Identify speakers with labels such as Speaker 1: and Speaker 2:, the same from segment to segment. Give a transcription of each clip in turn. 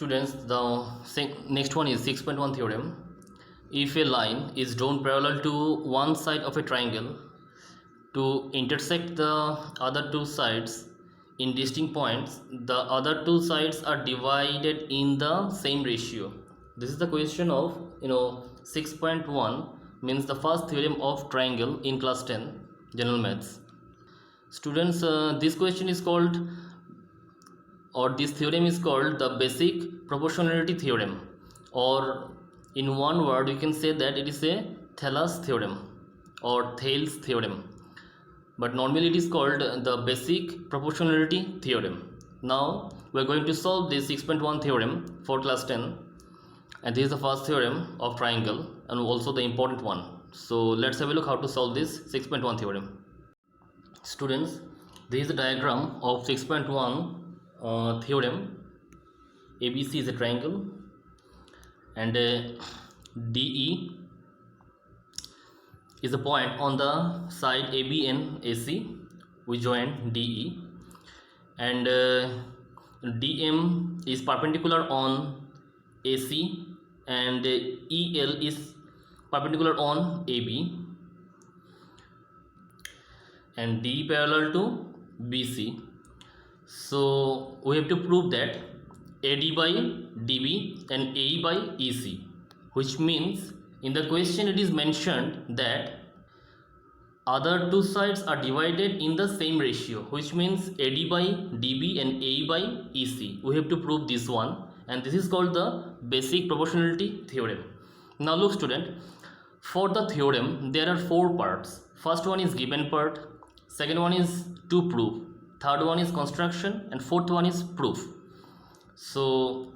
Speaker 1: Students, the next one is 6.1 theorem. If a line is drawn parallel to one side of a triangle to intersect the other two sides in distinct points, the other two sides are divided in the same ratio. This is the question of 6.1, means the first theorem of triangle in class 10 general maths. Students, this question is called, or this theorem is called the basic proportionality theorem, or in one word you can say that it is a Thales theorem or Thales theorem, but normally it is called the basic proportionality theorem. Now we are going to solve this 6.1 theorem for class 10, and this is the first theorem of triangle and also the important one. So let's have a look how to solve this 6.1 theorem. Students, this is the diagram of 6.1 theorem. ABC is a triangle and DE is a point on the side AB and AC. We join DE, and DM is perpendicular on AC and EL is perpendicular on AB, and D parallel to BC. So we have to prove that AD by DB and AE by EC, which means in the question it is mentioned that other two sides are divided in the same ratio, which means AD by DB and AE by EC. We have to prove this one, and this is called the basic proportionality theorem. Now look student, for the theorem there are four parts. First one is given part, second one is to prove, third one is construction, and fourth one is proof. So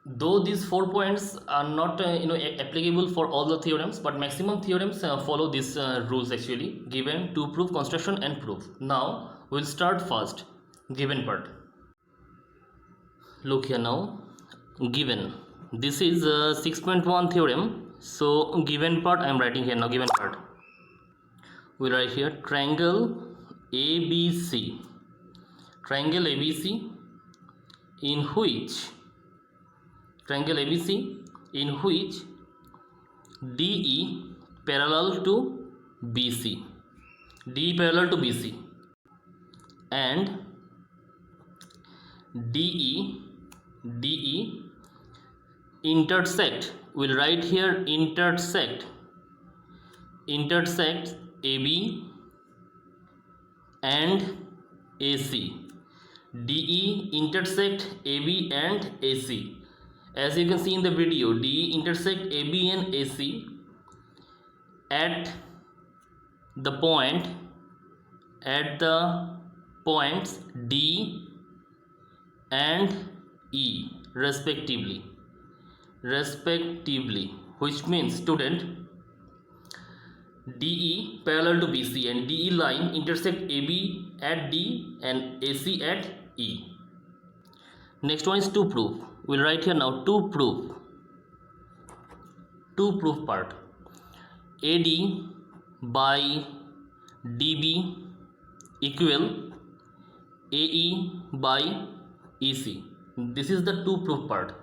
Speaker 1: though these 4 points are not applicable for all the theorems, but maximum theorems follow these rules actually: given, to prove, construction, and proof. Now we'll start first given part. Look here now, given, this is 6.1 theorem. So given part I am writing here now. Given part, we write here triangle ABC. Triangle ABC in which DE parallel to BC, and DE intersect, we'll write here intersect AB and AC. DE intersect AB and AC. As you can see in the video, DE intersect AB and AC at the points D and E respectively, which means student, DE parallel to BC and DE line intersect AB at D and AC at E. Next one is to prove. We'll write here now to prove part. AD by DB equal AE by EC. This is the to prove part.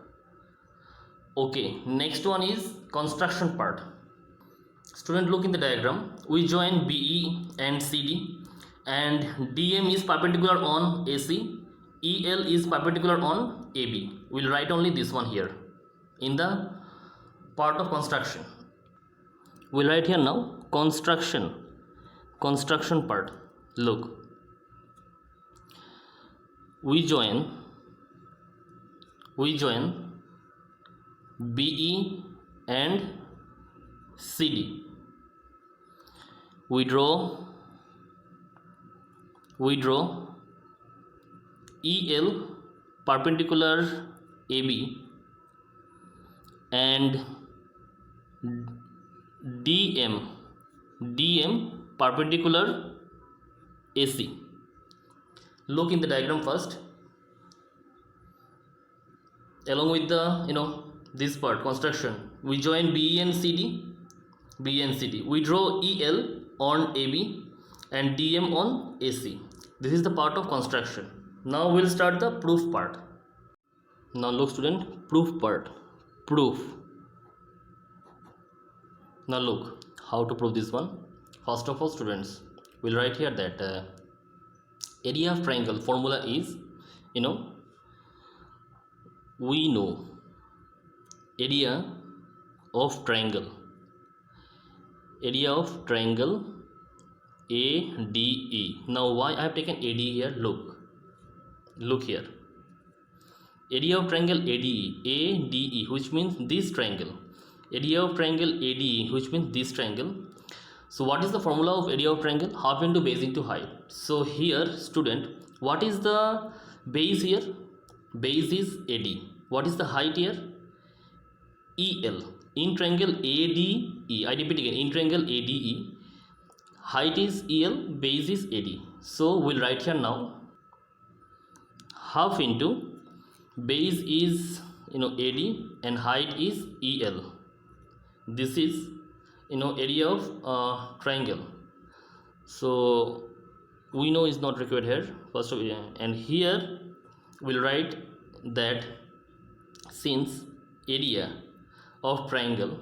Speaker 1: Okay, next one is construction part. Student, look in the diagram. We join BE and CD, and DM is perpendicular on AC, EL is perpendicular on AB. We'll write only this one here in the part of construction. We'll write here now construction part. Look, we join BE and CD. We draw EL perpendicular AB and DM perpendicular AC. Look in the diagram first. Along with the this part construction, we join BE and CD. We draw EL on AB and DM on AC. This is the part of construction. Now we'll start the proof part. Now look student, proof part. Proof. Now look how to prove this one. First of all students, we'll write here that area of triangle formula is, we know area of triangle ADE. Now why I have taken AD here? Look here, area of triangle ADE, which means this triangle. Area of triangle ADE, which means this triangle. So what is the formula of area of triangle? Half into base into height. So here student, what is the base here? Base is AD. What is the height here? EL. In triangle ADE, I repeat again, in triangle ADE, height is EL, base is AD. So we'll write here now, half into base is AD and height is EL. This is area of triangle. So we know is not required here first of all, and here we'll write that since area of triangle,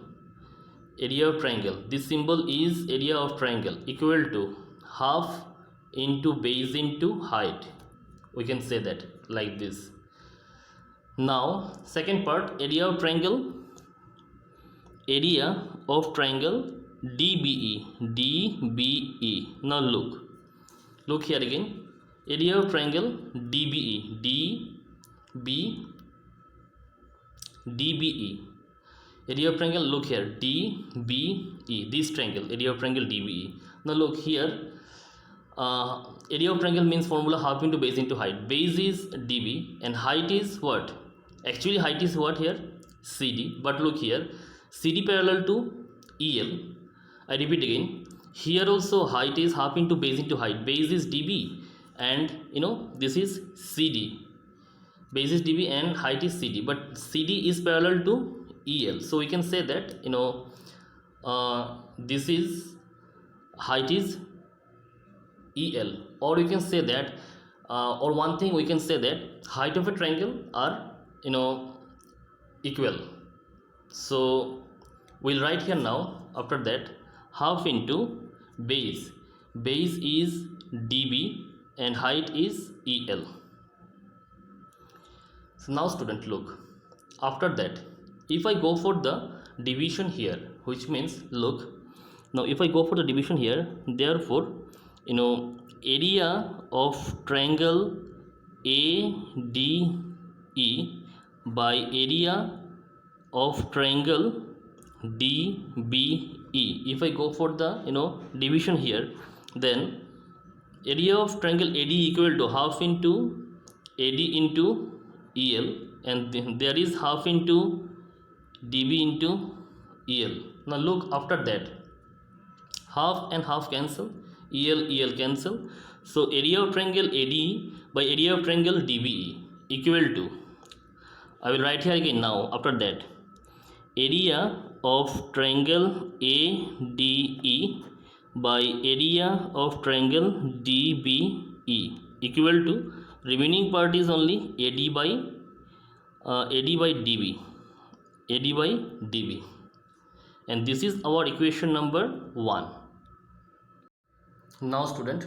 Speaker 1: this symbol is area of triangle equal to half into base into height. We can say that like this. Now second part, area of triangle DBE. Now look here again, area of triangle DBE. Area of triangle, look here, DBE, this triangle, area of triangle DBE. Now look here, area of triangle means formula half into base into height. Base is DB and height is what? Actually height is what here? CD. But look here, CD parallel to EL. I repeat again, here also height is half into base into height. Base is DB and this is CD. Base is DB and height is CD, but CD is parallel to EL. So we can say that this is height is EL, or we can say that or one thing we can say that height of a triangle are equal. So we'll write here now, after that, half into base is DB and height is EL. So now student, look, after that if I go for the division here, which means look, now if I go for the division here, therefore area of triangle ADE by area of triangle DBE. If I go for the division here, then area of triangle AD equal to half into AD into EL, and there is half into DB into EL. Now look, after that half and half cancel, EL cancel. So area of triangle ADE by area of triangle DBE equal to, I will write here again now, after that, area of triangle ADE by area of triangle DBE equal to, remaining part is only AD by DB, and this is our equation number 1. Now student,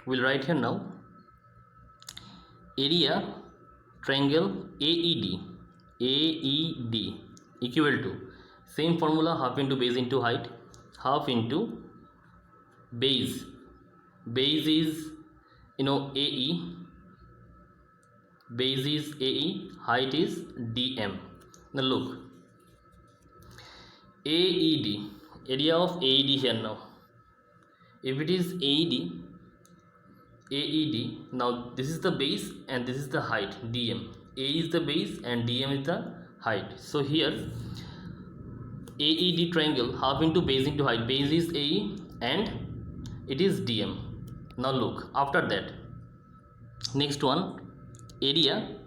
Speaker 1: we'll write here now, area triangle AED equal to, same formula, half into base into height, half into base is AE, base is AE, height is DM. Now look, AED, area of AED here now. If it is AED, now this is the base and this is the height, DM. A is the base and DM is the height. So here AED triangle, half into base into height. Base is AE and it is DM. Now look, after that, next one, area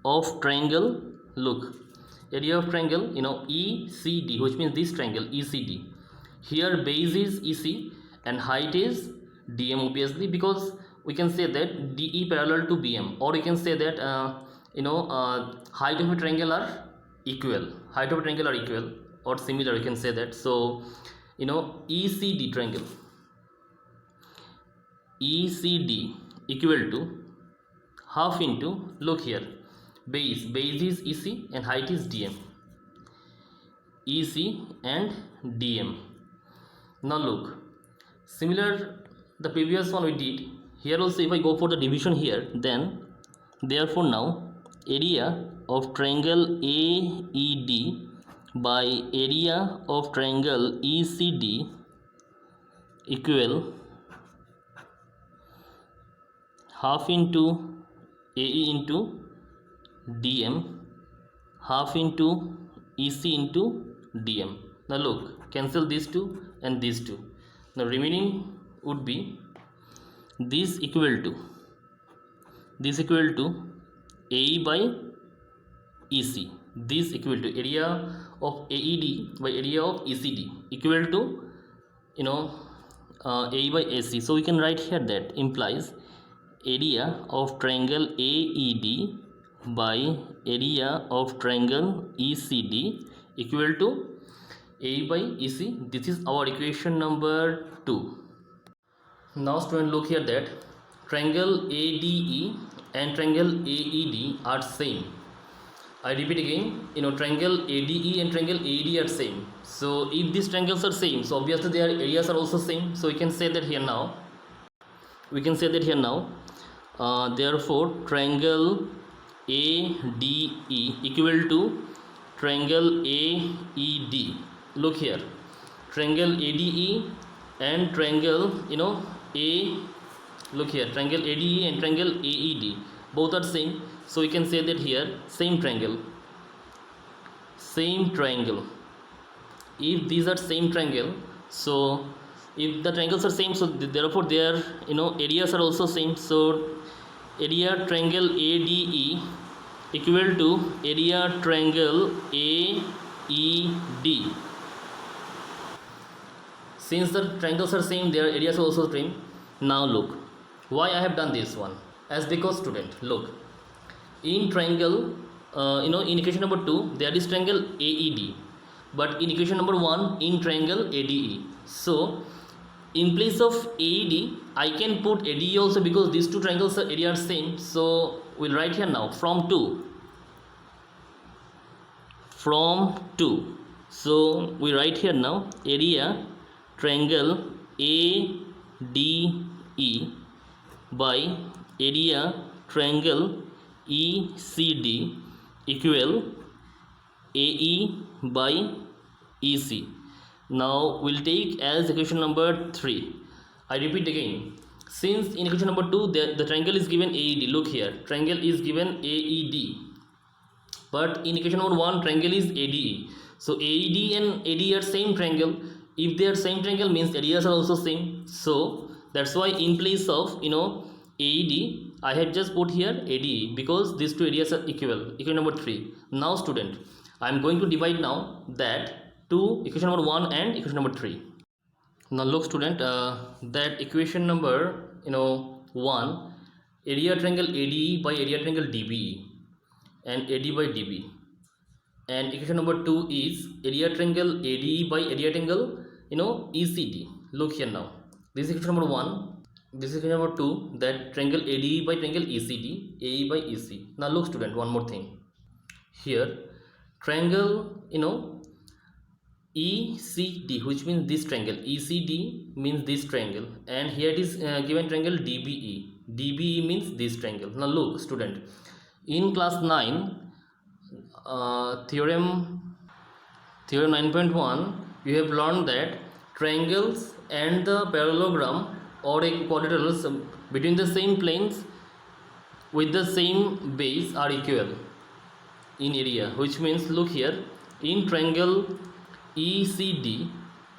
Speaker 1: of triangle, look, area of triangle ECD, which means this triangle ECD. Here base is EC and height is DM, obviously, because we can say that DE parallel to BM, or we can say that height of a triangle are equal, height of a triangle are equal or similar, you can say that. So ECD triangle, ECD equal to half into, look here, base is EC and height is DM, EC and DM. Now look, similar the previous one we did, here also if I go for the division here, then therefore now area of triangle AED by area of triangle ECD equal half into AE into DM, half into EC into DM. Now look, cancel these two and these two. Now remaining would be this equal to AE by EC, this equal to area of AED by area of ECD equal to AE by AC. So we can write here that implies area of triangle AED by area of triangle ECD equal to AE by EC. This is our equation number 2. Now student, look here that triangle ADE and triangle AED are same. I repeat again, triangle ADE and triangle AED are same. So if these triangles are same, so obviously their areas are also same. So we can say that here now. Therefore triangle ADE equal to triangle AED. Look here, triangle ADE and triangle look here, triangle ADE and triangle AED both are same. So we can say that here same triangle. If these are same triangle, so if the triangles are same, so therefore their areas are also same. So area triangle ADE equal to area triangle AED. Since the triangles are same, their areas are also same. Now look, why I have done this one? As because student, look, in triangle in equation number 2 there is triangle AED, but in equation number 1 in triangle ADE. So in place of AED I can put ADE also, because these two triangles area are same. So we'll write here now from 2. So we write here now area triangle ADE by area triangle ECD equal AE by EC. Now we'll take as equation number 3. I repeat again, since in equation number 2 the triangle is given AED, look here, triangle is given AED, but in equation number 1 triangle is ADE. So AED and AD are same triangle. If they are same triangle means areas are also same. So that's why in place of AED I have just put here ADE, because these two areas are equal. Equation number 3. Now student, I am going to divide now that to equation number 1 and equation number 3. Now look student, that equation number 1, area triangle ADE by area triangle DBE and AD by DB, and equation number 2 is area triangle ADE by area triangle ECD. Look here now, this is equation number 1, this is equation number 2, that triangle ADE by triangle ECD, AE by EC. Now look student, one more thing here, triangle ECD, which means this triangle, ECD means this triangle, and here it is given triangle DBE. DBE means this triangle. Now look student, in class 9 theorem 9.1 you have learned that triangles and the parallelogram or equilaterals between the same planes with the same base are equal in area, which means look here, in triangle ECD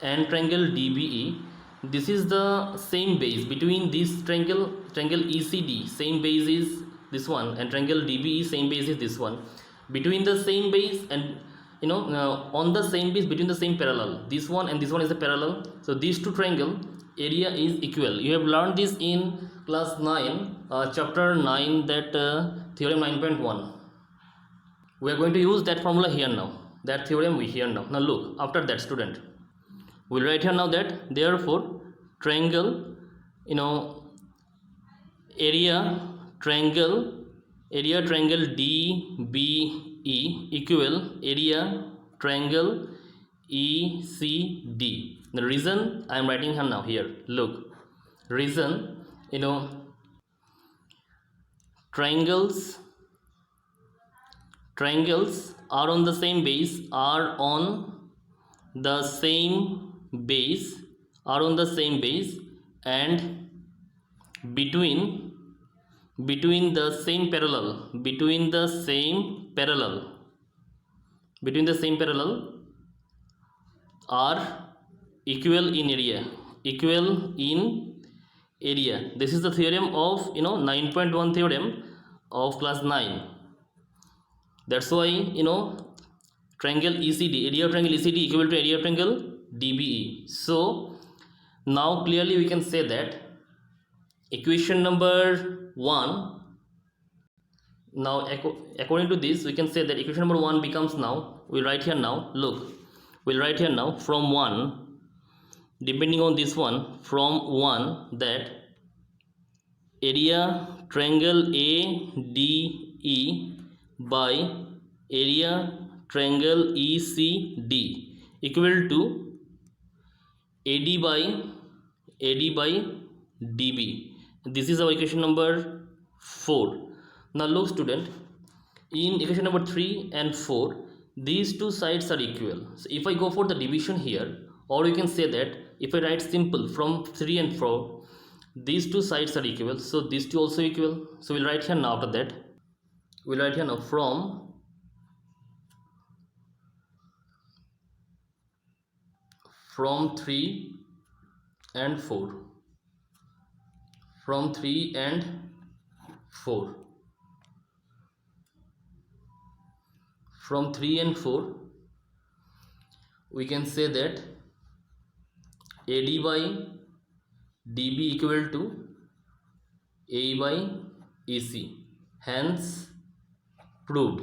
Speaker 1: and triangle DBE, this is the same base between this triangle ECD, same base is this one, and triangle DBE, same base is this one. Between the same base and on the same base, between the same parallel, this one and this one is a parallel, so these two triangle area is equal. You have learned this in class 9, chapter 9, that theorem 9.1. We are going to use that formula here now, that theorem we here now. Now look, after that, student, we'll write here now that therefore triangle, area triangle DBE equal area triangle ECD. The reason I am writing here now, here look, reason, triangles are on the same base, and between the same parallel are equal in area. This is the theorem of 9.1 theorem of class 9. That's why triangle ECD, area of triangle ECD equal to area of triangle DBE. So now clearly we can say that equation number 1, now according to this we can say that equation number 1 becomes, now we'll write here now, look, we'll write here now from 1, depending on this one, from 1, that area triangle ADE by area triangle ECD equal to AD by DB. This is our equation number 4. Now look student, in equation number 3 and 4, these two sides are equal. So if I go for the division here, or you can say that if I write simple from 3 and 4, these two sides are equal, so these two also equal. So we'll write here now, after that we'll write here now from 3 and 4, from 3 and 4, from 3 and 4 we can say that AD by DB equal to A by EC, hence proved.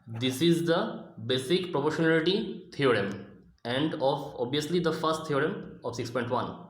Speaker 1: This is the basic proportionality theorem, and of obviously the first theorem of 6.1.